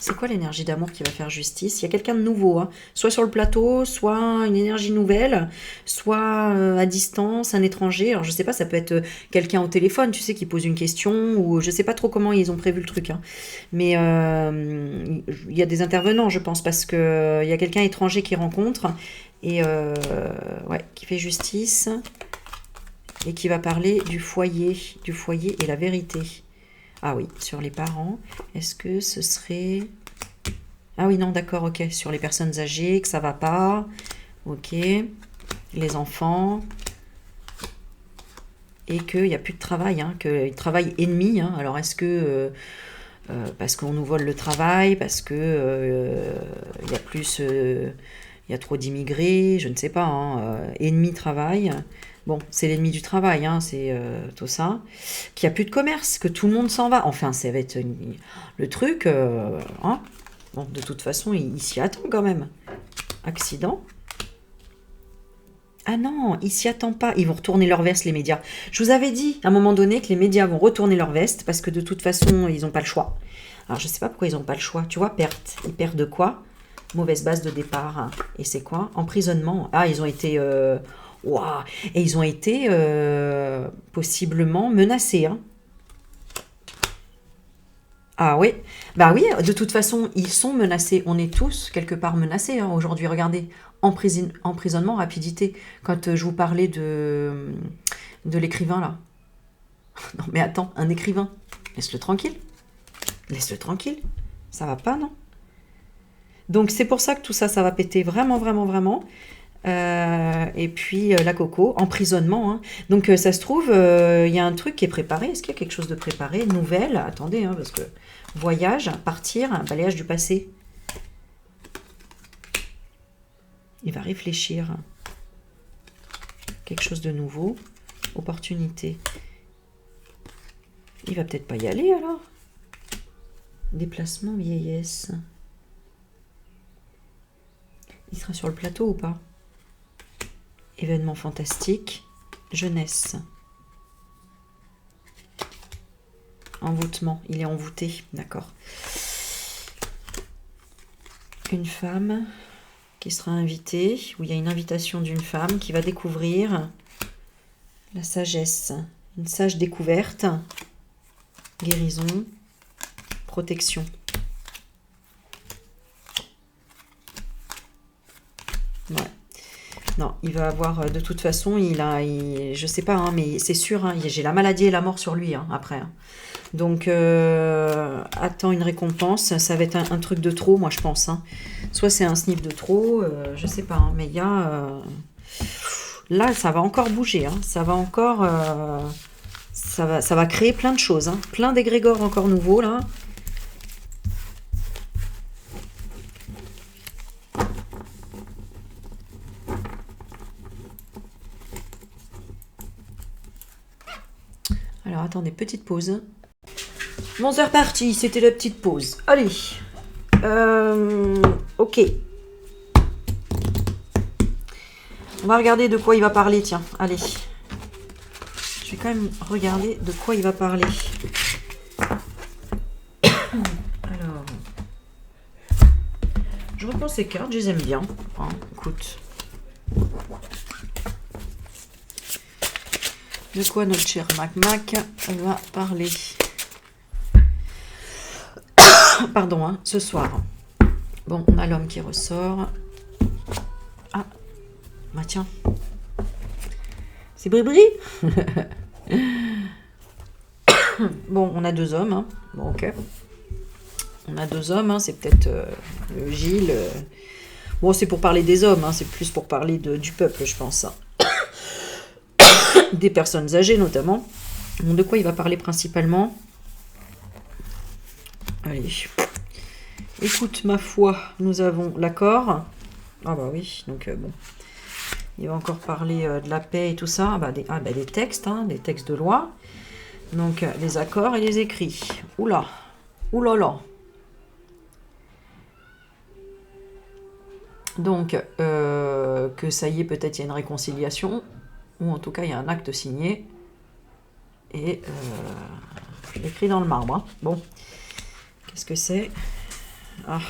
C'est quoi l'énergie d'amour qui va faire justice? Il y a quelqu'un de nouveau, hein. Soit sur le plateau, soit une énergie nouvelle, soit à distance, un étranger. Alors je sais pas, ça peut être quelqu'un au téléphone, tu sais, qui pose une question, ou je sais pas trop comment ils ont prévu le truc. Hein. Mais il y a des intervenants, je pense, parce que il y a quelqu'un étranger qui rencontre et ouais, qui fait justice. et qui va parler du foyer et la vérité. Ah oui, sur les parents, est-ce que ce serait... Ah oui, non, d'accord, ok, sur les personnes âgées, que ça va pas, ok, les enfants, et qu'il n'y a plus de travail, hein, que travail ennemi, hein. Alors est-ce que... parce qu'on nous vole le travail, parce que il y a plus... il y a trop d'immigrés, je ne sais pas, hein, ennemi travail. Bon, c'est l'ennemi du travail, hein, c'est tout ça. Qu'il n'y a plus de commerce, que tout le monde s'en va. Enfin, ça va être le truc. Hein. Bon, de toute façon, il s'y attend quand même. Accident. Ah non, il s'y attend pas. Ils vont retourner leur veste, les médias. Je vous avais dit à un moment donné que les médias vont retourner leur veste parce que de toute façon, ils n'ont pas le choix. Alors, je ne sais pas pourquoi ils n'ont pas le choix. Tu vois, perte. Ils perdent de quoi? Mauvaise base de départ. Et c'est quoi? Emprisonnement. Ah, ils ont été... Waouh. Et ils ont été possiblement menacés. Hein. Ah oui. Bah oui, de toute façon, ils sont menacés. On est tous quelque part menacés hein, aujourd'hui. Regardez, emprisonnement, rapidité. Quand je vous parlais de l'écrivain là. Non mais attends, un écrivain. Laisse-le tranquille. Laisse-le tranquille. Ça va pas, non? Donc c'est pour ça que tout ça, ça va péter vraiment, vraiment, vraiment. Et puis la coco, emprisonnement. Hein. Donc ça se trouve, il y a un truc qui est préparé. Est-ce qu'il y a quelque chose de préparé? Nouvelle? Attendez, hein, parce que voyage, partir, un balayage du passé. Il va réfléchir. Quelque chose de nouveau. Opportunité. Il va peut-être pas y aller alors. Déplacement, vieillesse. Il sera sur le plateau ou pas? Événement fantastique, jeunesse. Envoûtement, il est envoûté, d'accord. Une femme qui sera invitée, où il y a une invitation d'une femme qui va découvrir la sagesse. Une sage découverte, guérison, protection. Ouais. Non, il va avoir, de toute façon, je sais pas, hein, mais c'est sûr, hein, j'ai la maladie et la mort sur lui, hein, après. Hein. Donc, attends une récompense, ça va être un truc de trop, moi, je pense. Hein. Soit c'est un sniff de trop, je sais pas, hein, mais il y a... là, ça va encore bouger, hein, ça va encore... ça va créer plein de choses, hein, plein d'égrégores encore nouveaux, là. Alors, attendez, petite pause. Bon, c'est reparti, c'était la petite pause. Allez. Ok. On va regarder de quoi il va parler, tiens. Allez. Je vais quand même regarder de quoi il va parler. Alors. Je reprends ces cartes, je les aime bien. Hein, écoute. De quoi notre cher Mac va parler? Pardon, hein, ce soir. Bon, on a l'homme qui ressort. Ah, bah tiens. C'est Bribri. Bon, on a deux hommes. Hein. Bon, ok. On a deux hommes, hein, c'est peut-être Gilles. Bon, c'est pour parler des hommes, hein, c'est plus pour parler du peuple, je pense. Hein. Des personnes âgées, notamment. Bon, de quoi il va parler principalement? Allez. Écoute, ma foi, nous avons l'accord. Ah bah oui, donc bon. Il va encore parler de la paix et tout ça. Des textes, hein, des textes de loi. Donc, les accords et les écrits. Oula. Oulala. Donc, que ça y est, peut-être il y a une réconciliation. Ou en tout cas, il y a un acte signé. Et je l'écris dans le marbre. Hein. Bon. Qu'est-ce que c'est? Ah.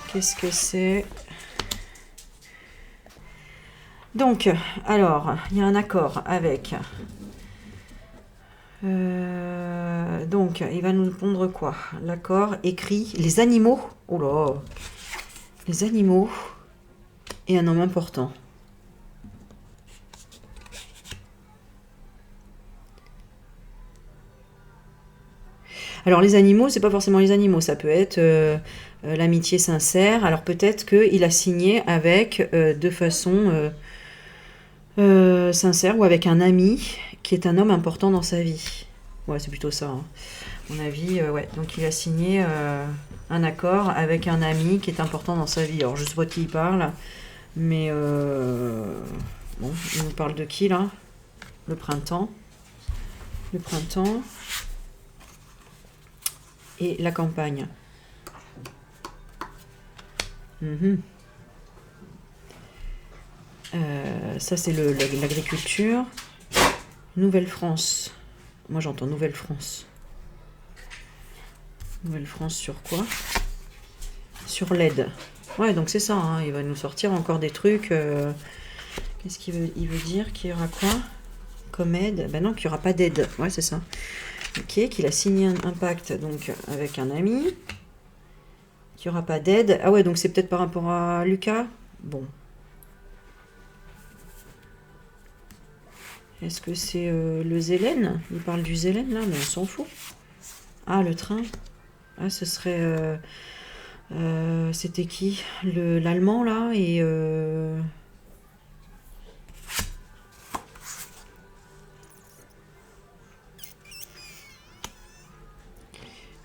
Qu'est-ce que c'est? Donc, alors, il y a un accord avec... donc, il va nous pondre quoi? L'accord écrit les animaux. Oh là! Les animaux et un homme important. Alors les animaux, c'est pas forcément les animaux, ça peut être l'amitié sincère. Alors peut-être qu'il a signé avec, de façon sincère, ou avec un ami qui est un homme important dans sa vie. Ouais, c'est plutôt ça, hein. À mon avis, ouais. Donc il a signé un accord avec un ami qui est important dans sa vie. Alors je sais pas de qui il parle, mais bon, il nous parle de qui là? Le printemps. Le printemps et la campagne. Mhm. Ça c'est l'agriculture. Nouvelle-France. Moi j'entends Nouvelle-France. Nouvelle-France sur quoi? Sur l'aide. Ouais, donc c'est ça, hein. Il va nous sortir encore des trucs. Qu'est-ce qu'il veut, il veut dire? Qu'il y aura quoi comme aide? Ben non, qu'il n'y aura pas d'aide. Ouais, c'est ça. Ok, qu'il a signé un pacte donc avec un ami. Qu'il n'y aura pas d'aide. Ah ouais, donc c'est peut-être par rapport à Lucas? Bon. Est-ce que c'est le Zélène? Il parle du Zélène là, mais on s'en fout. Ah, le train. Ah, ce serait... c'était qui? L'Allemand là et...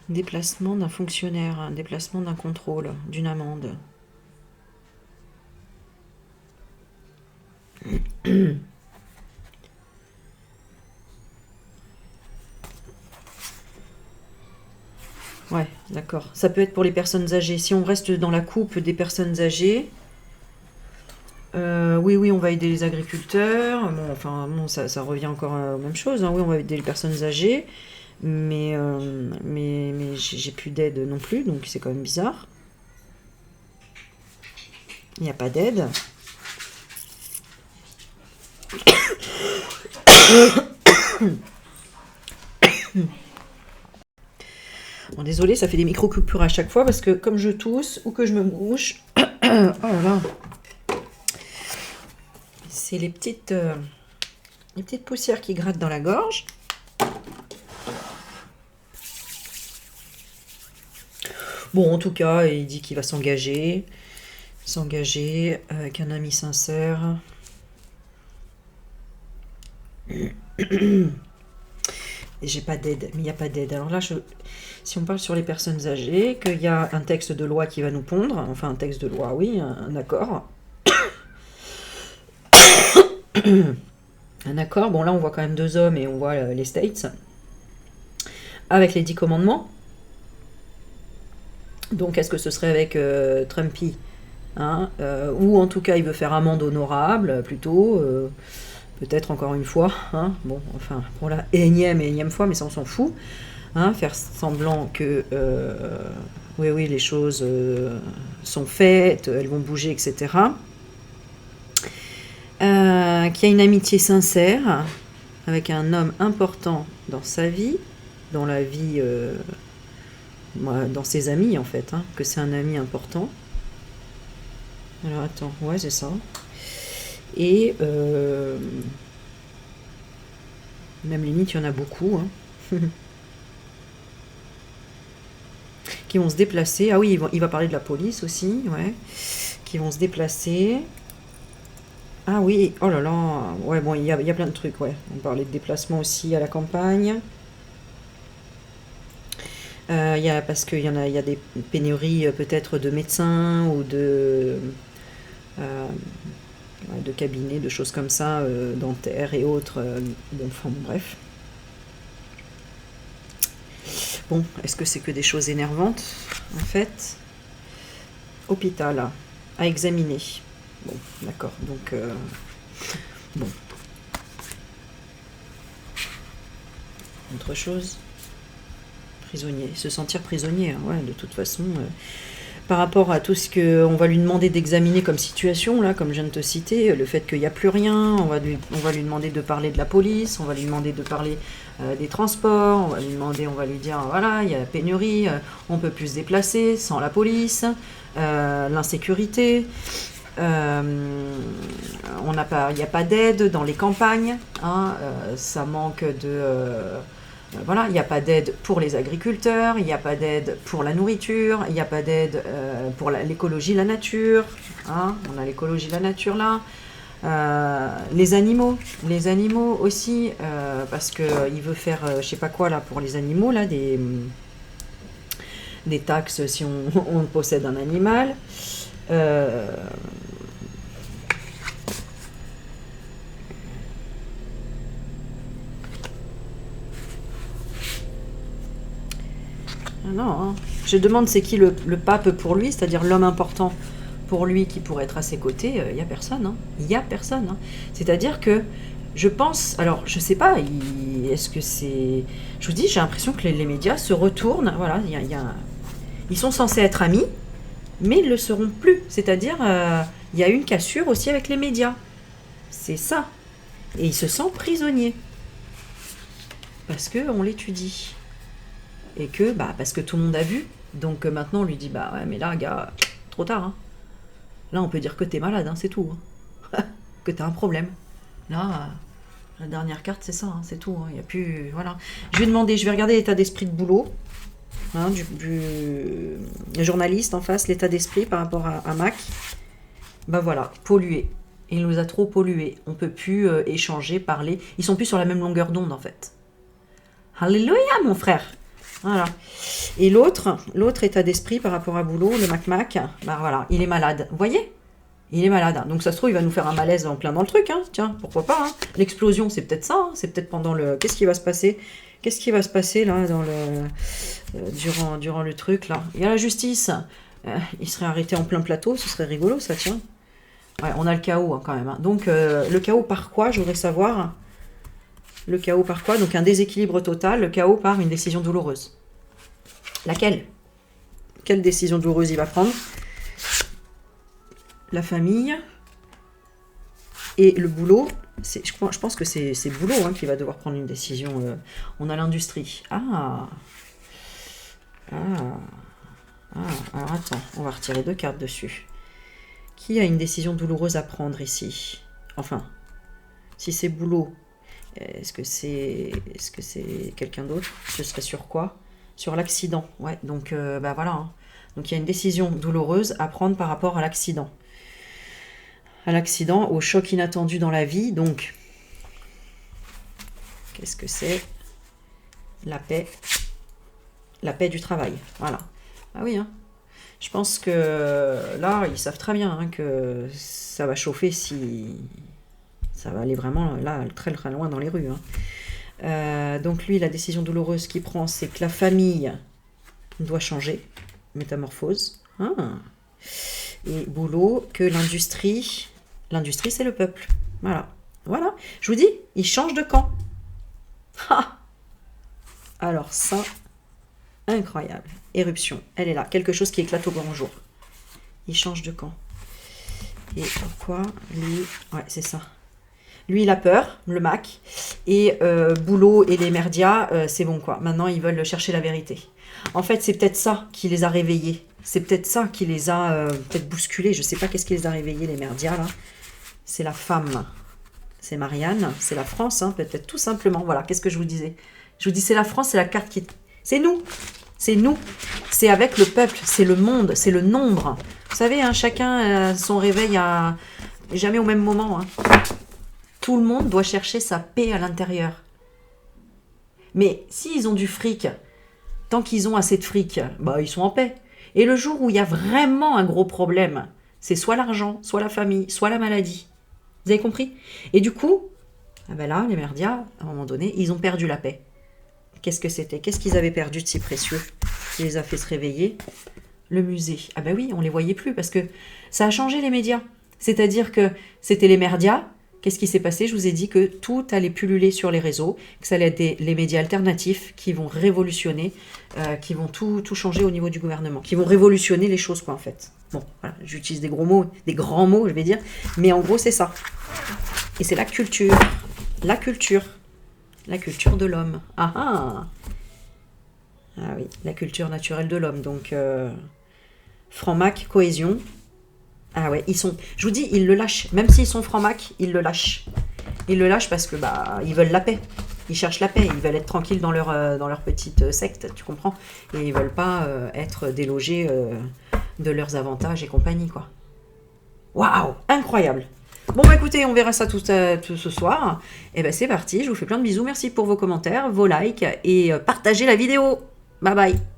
Déplacement d'un fonctionnaire, hein, déplacement d'un contrôle, d'une amende. Ouais, d'accord. Ça peut être pour les personnes âgées. Si on reste dans la coupe des personnes âgées, oui, oui, on va aider les agriculteurs. Bon, enfin, bon, ça revient encore aux mêmes choses, hein. Oui, on va aider les personnes âgées, mais j'ai plus d'aide non plus, donc c'est quand même bizarre. Il n'y a pas d'aide. Bon, désolé, ça fait des micro-coupures à chaque fois parce que comme je tousse ou que je me mouche, oh là là, c'est les petites poussières qui grattent dans la gorge. Bon, en tout cas, il dit qu'il va s'engager avec un ami sincère. Et j'ai pas d'aide, mais il n'y a pas d'aide. Alors là, si on parle sur les personnes âgées, qu'il y a un texte de loi qui va nous pondre, enfin un texte de loi, oui, un accord. Un accord, bon là on voit quand même 2 hommes et on voit les States, avec les 10 commandements. Donc est-ce que ce serait avec Trumpy, hein, ou en tout cas il veut faire amende honorable, plutôt, peut-être encore une fois, hein, bon, enfin pour la énième fois, mais ça on s'en fout, hein, faire semblant que oui, oui, les choses sont faites, elles vont bouger, etc. Qu'il y a une amitié sincère avec un homme important dans sa vie, dans la vie, dans ses amis en fait, hein, que c'est un ami important. Alors attends, ouais c'est ça. Et même limite il y en a beaucoup, hein, qui vont se déplacer. Ah oui, il va parler de la police aussi, ouais, qui vont se déplacer. Ah oui, oh là là, ouais, bon, il y a plein de trucs, ouais. On parlait de déplacement aussi à la campagne. Parce qu'il il y a des pénuries peut-être de médecins ou de cabinets, de choses comme ça, dentaires et autres. Bon, enfin, bref. Bon, est-ce que c'est que des choses énervantes, en fait? Hôpital, à examiner. Bon, d'accord, donc... bon. Autre chose? Prisonnier. Se sentir prisonnier, hein, ouais, de toute façon... par rapport à tout ce qu'on va lui demander d'examiner comme situation, là, comme je viens de te citer, le fait qu'il n'y a plus rien, on va lui demander de parler de la police, on va lui demander de parler des transports, on va lui dire, voilà, il y a la pénurie, on peut plus se déplacer sans la police, l'insécurité, il n'y a pas d'aide dans les campagnes, hein, ça manque Voilà, il n'y a pas d'aide pour les agriculteurs, il n'y a pas d'aide pour la nourriture, il n'y a pas d'aide pour l'écologie, la nature. Hein, on a l'écologie, la nature là. Les animaux aussi, parce qu'il veut faire, je sais pas quoi là pour les animaux, là, des taxes si on possède un animal. Non, hein. Je demande c'est qui le pape pour lui, c'est-à-dire l'homme important pour lui qui pourrait être à ses côtés. Il n'y a personne. Hein. Il n'y a personne. Hein. C'est-à-dire que je pense, alors je sais pas, est-ce que c'est... Je vous dis, j'ai l'impression que les médias se retournent. Voilà, ils sont censés être amis, mais ils ne le seront plus. C'est-à-dire, il y a une cassure aussi avec les médias. C'est ça. Et il se sent prisonnier. Parce qu'on l'étudie. Et que, parce que tout le monde a vu. Donc maintenant, on lui dit, ouais, mais là, gars, trop tard. Hein. Là, on peut dire que t'es malade, hein, c'est tout. Hein. Que t'as un problème. Là, la dernière carte, c'est ça, hein, c'est tout. Il y a plus... Voilà. Je vais demander, je vais regarder l'état d'esprit de boulot. Hein, du journaliste en face, l'état d'esprit par rapport à Mac. Voilà, pollué. Il nous a trop pollué. On peut plus échanger, parler. Ils sont plus sur la même longueur d'onde, en fait. Alléluia, mon frère. Voilà. Et l'autre état d'esprit par rapport à boulot, le Mac, voilà, il est malade. Vous voyez? Il est malade. Donc ça se trouve, il va nous faire un malaise en plein dans le truc. Hein. Tiens, pourquoi pas. Hein. L'explosion, c'est peut-être ça. Hein. C'est peut-être pendant le... Qu'est-ce qui va se passer? Qu'est-ce qui va se passer là dans le durant le truc là? Il y a la justice. Il serait arrêté en plein plateau. Ce serait rigolo, ça, tiens. Ouais, on a le chaos hein, quand même. Hein. Donc le chaos par quoi? Je voudrais savoir. Le chaos par quoi? Donc un déséquilibre total, le chaos par une décision douloureuse. Laquelle? Quelle décision douloureuse il va prendre? La famille et le boulot. Je pense que c'est boulot hein, qui va devoir prendre une décision. On a l'industrie. Alors attends, on va retirer 2 cartes dessus. Qui a une décision douloureuse à prendre ici? Enfin, si c'est boulot... Est-ce que c'est quelqu'un d'autre? Ce serait sur quoi? Sur l'accident. Ouais, donc voilà. Hein. Donc il y a une décision douloureuse à prendre par rapport à l'accident. À l'accident, au choc inattendu dans la vie. Donc, qu'est-ce que c'est? La paix. La paix du travail. Voilà. Ah oui, hein. Je pense que là, ils savent très bien hein, que ça va chauffer si... Ça va aller vraiment là, très très loin dans les rues. Hein. Donc lui, la décision douloureuse qu'il prend, c'est que la famille doit changer. Métamorphose. Et boulot, que l'industrie... L'industrie, c'est le peuple. Voilà. Voilà. Je vous dis, il change de camp. Alors ça, incroyable. Éruption. Elle est là. Quelque chose qui éclate au grand jour. Il change de camp. Et pourquoi lui... Ouais, c'est ça. Lui, il a peur, le Mac, et Boulot et les merdias, c'est bon quoi. Maintenant, ils veulent chercher la vérité. En fait, c'est peut-être ça qui les a réveillés. C'est peut-être ça qui les a peut-être bousculés. Je sais pas qu'est-ce qui les a réveillés, les merdias, là. C'est la femme. C'est Marianne. C'est la France, hein, peut-être tout simplement. Voilà, qu'est-ce que je vous disais? Je vous dis, c'est la France, c'est la carte qui... C'est nous. C'est nous. C'est avec le peuple. C'est le monde. C'est le nombre. Vous savez, hein, chacun son réveil à... Jamais au même moment, hein. Tout le monde doit chercher sa paix à l'intérieur. Mais s'ils ont du fric, tant qu'ils ont assez de fric, ils sont en paix. Et le jour où il y a vraiment un gros problème, c'est soit l'argent, soit la famille, soit la maladie. Vous avez compris? Et du coup, là, les merdias, à un moment donné, ils ont perdu la paix. Qu'est-ce que c'était? Qu'est-ce qu'ils avaient perdu de si précieux qui les a fait se réveiller? Le musée. Ah ben oui, on les voyait plus parce que ça a changé les médias. C'est-à-dire que c'était les merdias. Qu'est-ce qui s'est passé? Je vous ai dit que tout allait pulluler sur les réseaux, que ça allait être les médias alternatifs qui vont révolutionner, qui vont tout changer au niveau du gouvernement, qui vont révolutionner les choses, quoi, en fait. Bon, voilà, j'utilise des gros mots, des grands mots, je vais dire, mais en gros, c'est ça. Et c'est la culture. La culture. La culture de l'homme. Ah oui, la culture naturelle de l'homme. Donc, franc-mac, cohésion. Ah ouais, je vous dis, ils le lâchent. Même s'ils sont francs-mac, ils le lâchent. Ils le lâchent parce que ils veulent la paix. Ils cherchent la paix, ils veulent être tranquilles dans leur petite secte, tu comprends? Et ils veulent pas être délogés de leurs avantages et compagnie, quoi. Waouh, incroyable. Bon bah écoutez, on verra ça tout ce soir. Et ben c'est parti, je vous fais plein de bisous, merci pour vos commentaires, vos likes et partagez la vidéo. Bye bye.